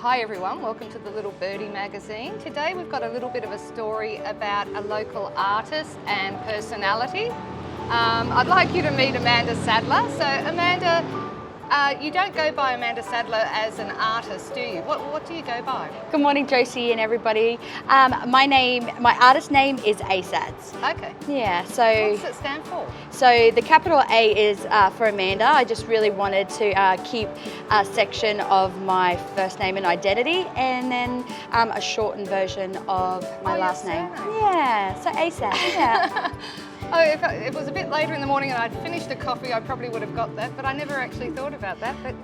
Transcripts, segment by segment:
Hi everyone, welcome to the Little Birdie magazine. Today we've got a little bit of a story about a local artist and personality. I'd like you to meet Amanda Sadler. So Amanda, you don't go by Amanda Sadler as an artist, do you? What do you go by? Good morning, Josie and everybody. My artist name is ASADS. Okay. Yeah, so... What does it stand for? So the capital A is for Amanda. I just really wanted to keep a section of my first name and identity, and then a shortened version of my last name. Yeah, so ASADS, yeah. Oh, if it was a bit later in the morning and I'd finished a coffee, I probably would have got that, but I never actually thought about that. But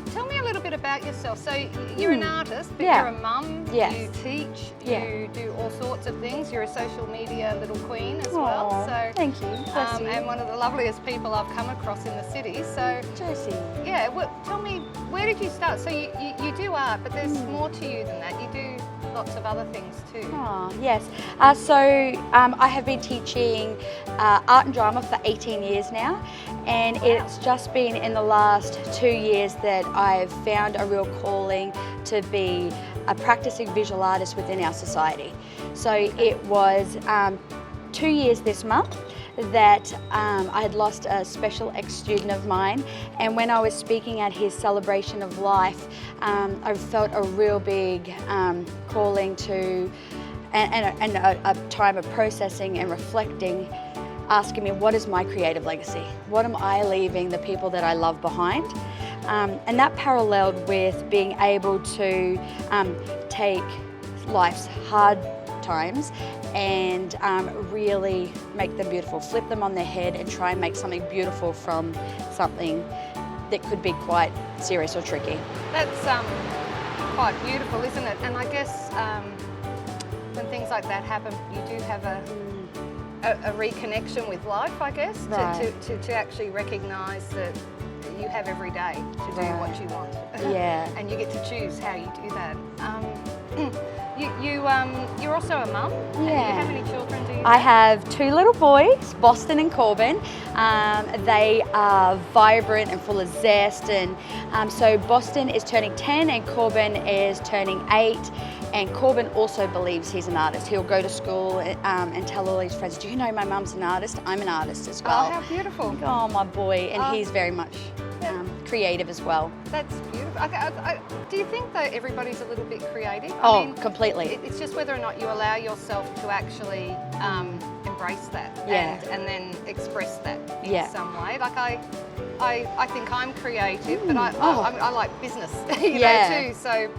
tell me a little bit about yourself. So you're an artist, but you're a mum, you teach, you do all sorts of things. You're a social media little queen as well. So thank you. Bless you. And one of the loveliest people I've come across in the city. So Josie. Yeah, well, tell me, where did you start? So you do art, but there's more to you than that. You do lots of other things too. Oh, yes. I have been teaching art and drama for 18 years now, and it's just been in the last 2 years that I've found a real calling to be a practicing visual artist within our society. So it was 2 years this month that I had lost a special ex-student of mine, and when I was speaking at his celebration of life, I felt a real big calling to, and a time of processing and reflecting, asking me, what is my creative legacy? What am I leaving the people that I love behind? And that paralleled with being able to take life's hard times and really make them beautiful, flip them on their head and try and make something beautiful from something that could be quite serious or tricky. That's quite beautiful, isn't it? And I guess when things like that happen, you do have a reconnection with life, I guess, to actually recognise that you have every day to do what you want. Yeah. And you get to choose how you do that. You're also a mum. Yeah. How many children do you have? I have 2 little boys, Boston and Corbin. They are vibrant and full of zest, and so Boston is turning 10 and Corbin is turning 8. And Corbin also believes he's an artist. He'll go to school and tell all his friends, do you know my mum's an artist? I'm an artist as well. Oh, how beautiful. Oh, my boy. And he's very much creative as well. That's beautiful. Do you think that everybody's a little bit creative? I mean, completely. It's just whether or not you allow yourself to actually embrace that and then express that in some way. Like I think I'm creative, but I like business, you know, too. So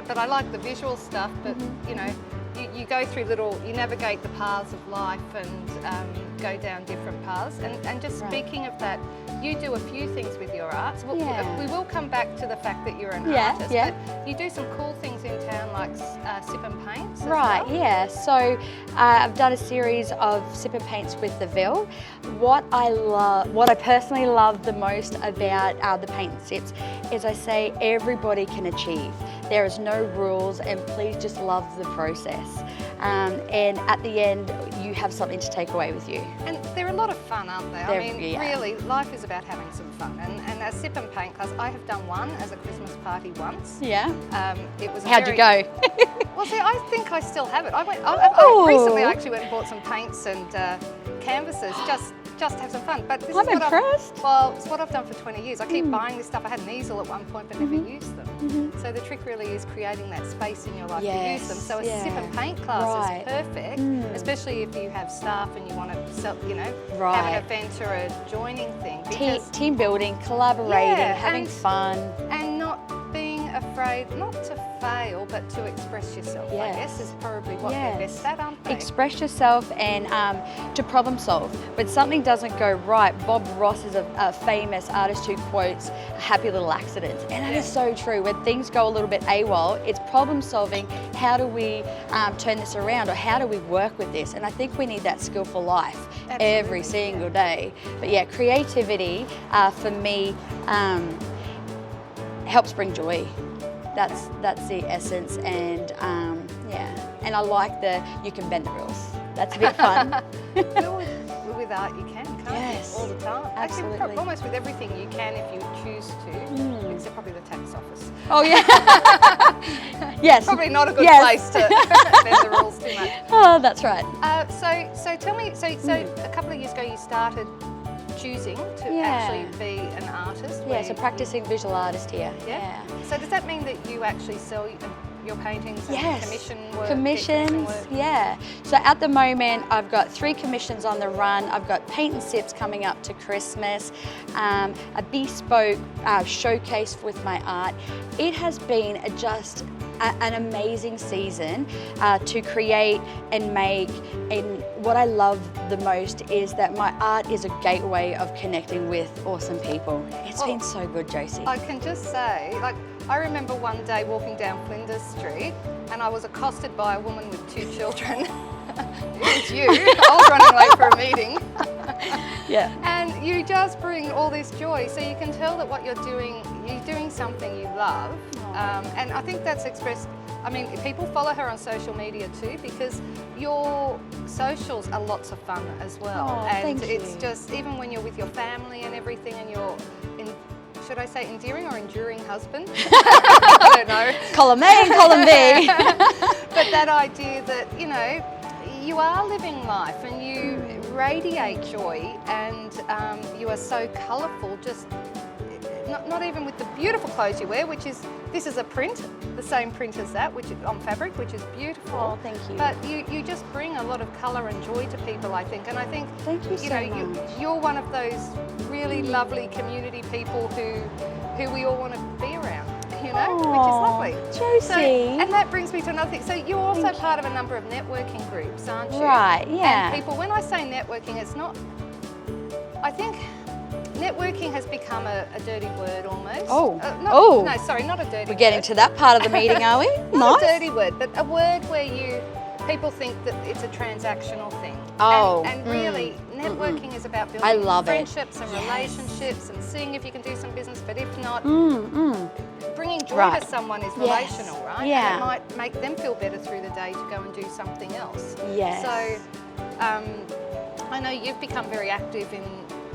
but I like the visual stuff. But you know, you go through you navigate the paths of life and go down different paths. And just speaking of that, you do a few things with your art. So we will come back to the fact that you're an artist, but you do some cool things in town like sip and paints as well. Yeah. So I've done a series of sip and paints with the Ville. What I personally love the most about the paint and sips is I say everybody can achieve. There is no rules, and please just love the process. And at the end, you have something to take away with you. And they're a lot of fun, aren't they? I mean, really, life is about having some fun. And a sip and paint class, I have done one as a Christmas party once. Yeah. It was How'd you go? Well, see, I think I still have it. I recently actually went and bought some paints and canvases, just have some fun. But this I'm impressed. It's what I've done for 20 years. I keep buying this stuff. I had an easel at one point, but never used them. So the trick really is creating that space in your life to use them. So a sip and paint class is perfect, especially if you have staff and you want to, have an event or a joining thing. Team building, collaborating, having fun. And not being afraid, not to fail, but to express yourself, I guess, is probably what they're best at, aren't they? Express yourself and to problem solve. When something doesn't go right, Bob Ross is a famous artist who quotes happy little accidents, and that is so true. When things go a little bit AWOL, it's problem solving. How do we turn this around, or how do we work with this? And I think we need that skill for life every single day. But yeah, creativity for me helps bring joy. That's the essence, and and I like you can bend the rules. That's a bit fun. With art you can't Yes. all the time. Absolutely. Actually, almost with everything you can if you choose to, except probably the tax office. Oh yeah. Yes. Probably not a good Yes. place to bend the rules too much. Oh, that's right. So tell me, so a couple of years ago you started choosing to actually be an artist. Yeah, so practicing visual artist here. Yeah. So does that mean that you actually sell your paintings and commission work? Commissions, yeah. So at the moment I've got 3 commissions on the run. I've got paint and sips coming up to Christmas, a bespoke showcase with my art. It has been just an amazing season to create and make, and what I love the most is that my art is a gateway of connecting with awesome people. It's been so good, Josie. I can just say, like, I remember one day walking down Flinders Street and I was accosted by a woman with 2 children. It was you. I was running late for a meeting. Yeah. And you just bring all this joy. So you can tell that what you're doing something you love. And I think that's expressed, I mean, people follow her on social media too, because your socials are lots of fun as well. Oh, and thank it's you. just, even when you're with your family and everything, and you're should I say endearing or enduring husband? I don't know. Column A and column B. But that idea that, you know, you are living life and you radiate joy, and you are so colourful, just not even with the beautiful clothes you wear, which is, this is a print, the same print as that, which is on fabric, which is beautiful. Oh, thank you. But you just bring a lot of colour and joy to people, I think. And I think, thank you so much. You're one of those really lovely community people who we all want to be around, you know, which is lovely. Josie. So, and that brings me to another thing. So you're also part of a number of networking groups, aren't you? Right, yeah. And people, when I say networking, it's not, I think networking has become a dirty word almost. No, sorry, not a dirty word. We're getting to that part of the meeting, are we? Not a dirty word, but a word where people think that it's a transactional thing. Oh. And really, networking is about building friendships and relationships and seeing if you can do some business, but if not, bringing joy to someone is relational, right? Yeah. And it might make them feel better through the day to go and do something else. Yes. So, I know you've become very active in,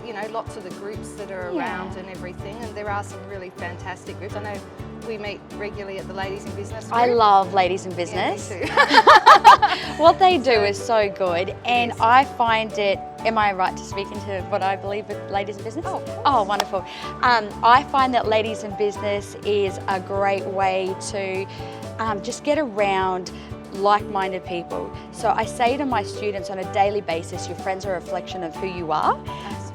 you know, lots of the groups that are around and everything, and there are some really fantastic groups. I know we meet regularly at the Ladies in Business group. I love Ladies in Business. Yeah, me too. What they do is so good, and I find it, am I right to speak into what I believe with Ladies in Business? Oh, wonderful. I find that Ladies in Business is a great way to just get around like-minded people. So I say to my students on a daily basis, your friends are a reflection of who you are.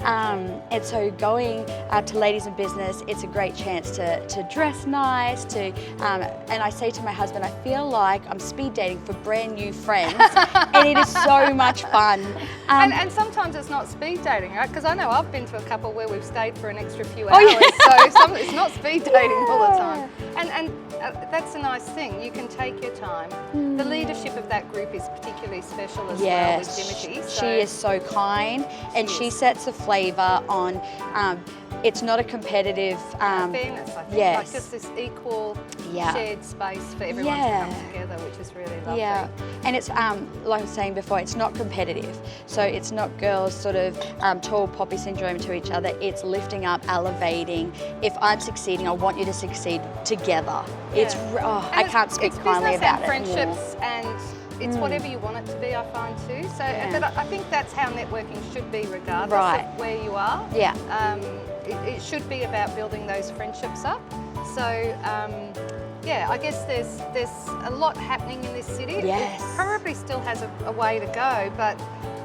And so going to Ladies in Business, it's a great chance to dress nice, and I say to my husband, I feel like I'm speed dating for brand new friends, and it is so much fun. And sometimes it's not speed dating, right? Because I know I've been to a couple where we've stayed for an extra few hours, so it's not speed dating all the time. And that's a nice thing. You can take your time. The leadership of that group is particularly special as well with Dimity. She is so kind, and she sets a flavour on, it's not a competitive... fairness, I think. Like just this equal shared space for everyone to come together, which is really lovely. Yeah, and it's, like I was saying before, it's not competitive. So it's not girls sort of tall poppy syndrome to each other. It's lifting up, elevating. If I'm succeeding, I want you to succeed together. It's, I can't speak kindly about it. It's friendships and it's whatever you want it to be, I find too. So, but I think that's how networking should be, regardless of where you are. Yeah. It should be about building those friendships up. So, yeah, I guess there's a lot happening in this city. Yes. It probably still has a way to go, but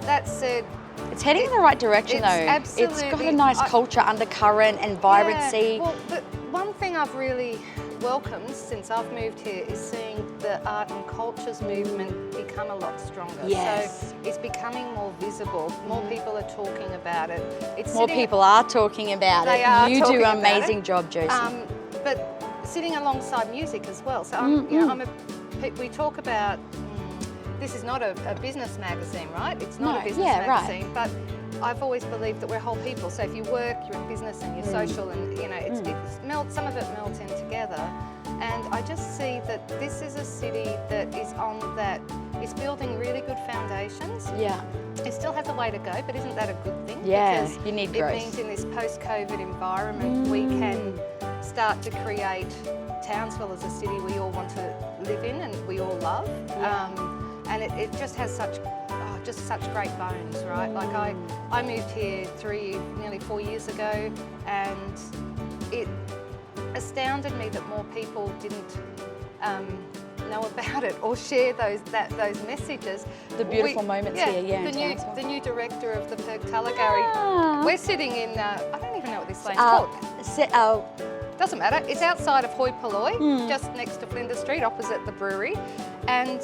that said, it's heading in the right direction, though. Absolutely. It's got a nice culture, undercurrent, and vibrancy. Yeah. Well, the one thing I've really welcomed since I've moved here is seeing the art and cultures movement become a lot stronger. Yes. So it's becoming more visible. More people are talking about it. More people are talking about it. They are You do talking an about amazing job, Josie. But sitting alongside music as well. So you know, we talk about, this is not a business magazine, right? It's not a business magazine, but I've always believed that we're whole people. So if you work, you're in business and you're social, and you know, some of it melts in together. And I just see that this is a city that is on that, is building really good foundations. Yeah. it still has a way to go, but isn't that a good thing? Yeah, because you need growth. It means in this post-COVID environment, we can start to create Townsville as a city we all want to live in and we all love. And it just has such great bones, right? Like I moved here nearly 4 years ago, and it astounded me that more people didn't know about it or share those messages. The beautiful moments here, the new director of the Perk Tullagarry. We're sitting in, I don't even know what this lane's called. Doesn't matter. It's outside of Hoi Polloi, just next to Flinders Street, opposite the brewery. And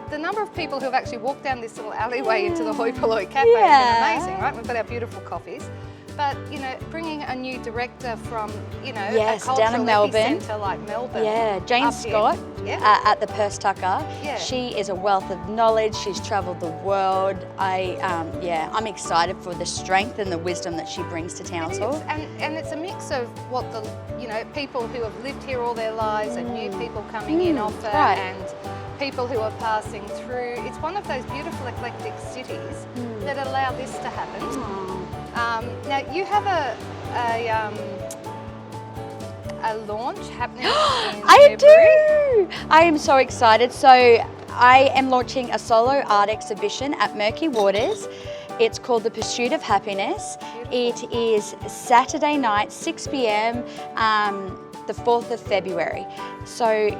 the number of people who have actually walked down this little alleyway into the Hoi Polloi Cafe has been amazing, right? We've got our beautiful coffees. But, you know, bringing a new director from, you know, a cultural epicentre like Melbourne. Yeah, Jane Scott at the Purse Tucker. Yeah. She is a wealth of knowledge. She's travelled the world. I'm excited for the strength and the wisdom that she brings to Townsville. And it's a mix of what the, you know, people who have lived here all their lives and new people coming in offer and people who are passing through. It's one of those beautiful eclectic cities that allow this to happen. Now you have a launch happening in I do! I am so excited. So I am launching a solo art exhibition at Murky Waters. It's called The Pursuit of Happiness. Beautiful. It is Saturday night, 6 p.m, the 4th of February. So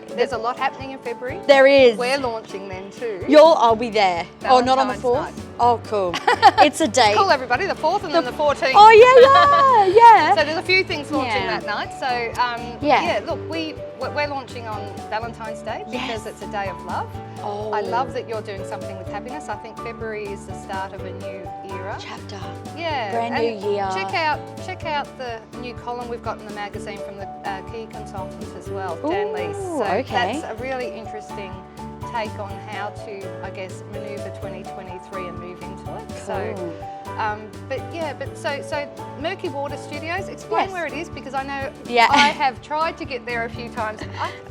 there's a lot happening in February. There is. We're launching then too. I'll be there. Valentine's not on the 4th? night. Oh, cool. It's a date. Cool, everybody. The 4th and then the 14th. Oh, yeah. So there's a few things launching that night. So, look, we're launching on Valentine's Day because it's a day of love. Oh. I love that you're doing something with happiness. I think February is the start of a new era. Chapter. Yeah. Brand new year. Check out the new column we've got in the magazine from the key consultant as well, Dan Lees. So that's a really interesting take on how to, I guess, manoeuvre 2023 and move into it. Cool. So Murky Water Studios, explain where it is, because I know I have tried to get there a few times.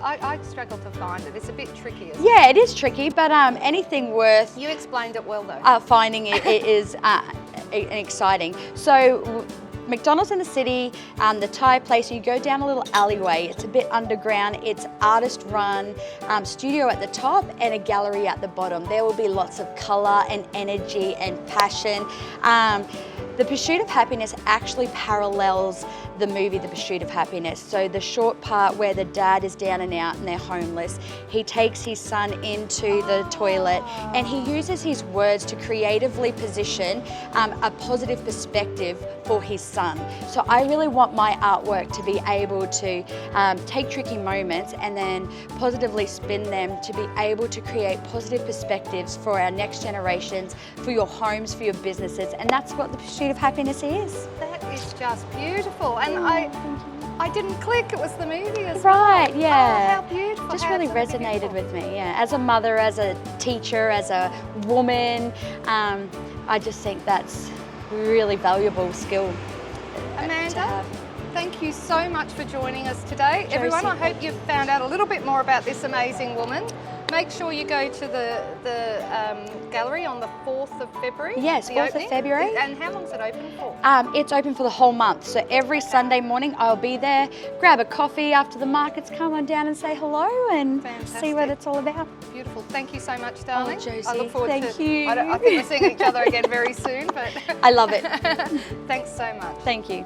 I struggle to find it. It's a bit tricky. It is tricky, but anything worth... You explained it well though. Finding it is exciting. So McDonald's in the city, the Thai place, you go down a little alleyway. It's a bit underground. It's artist run, studio at the top and a gallery at the bottom. There will be lots of colour and energy and passion. The Pursuit of Happiness actually parallels the movie The Pursuit of Happiness. So the short part where the dad is down and out and they're homeless, he takes his son into the toilet and he uses his words to creatively position a positive perspective for his son. So I really want my artwork to be able to take tricky moments and then positively spin them to be able to create positive perspectives for our next generations, for your homes, for your businesses, and that's what The Pursuit of Happiness is. That is just beautiful. And I didn't click, it was the movie as well. Oh, how beautiful. Just really resonated with me, As a mother, as a teacher, as a woman, I just think that's really valuable skill. Amanda, thank you so much for joining us today. Josie, everyone, I hope you've found out a little bit more about this amazing woman. Make sure you go to the gallery on the 4th of February. Yes, 4th of February. And how long is it open for? It's open for the whole month. So every Sunday morning I'll be there, grab a coffee after the markets, come on down and say hello and see what it's all about. Beautiful. Thank you so much, darling. Oh, Josie, I look forward thank you. I think we're seeing each other again very soon. But I love it. Thanks so much. Thank you.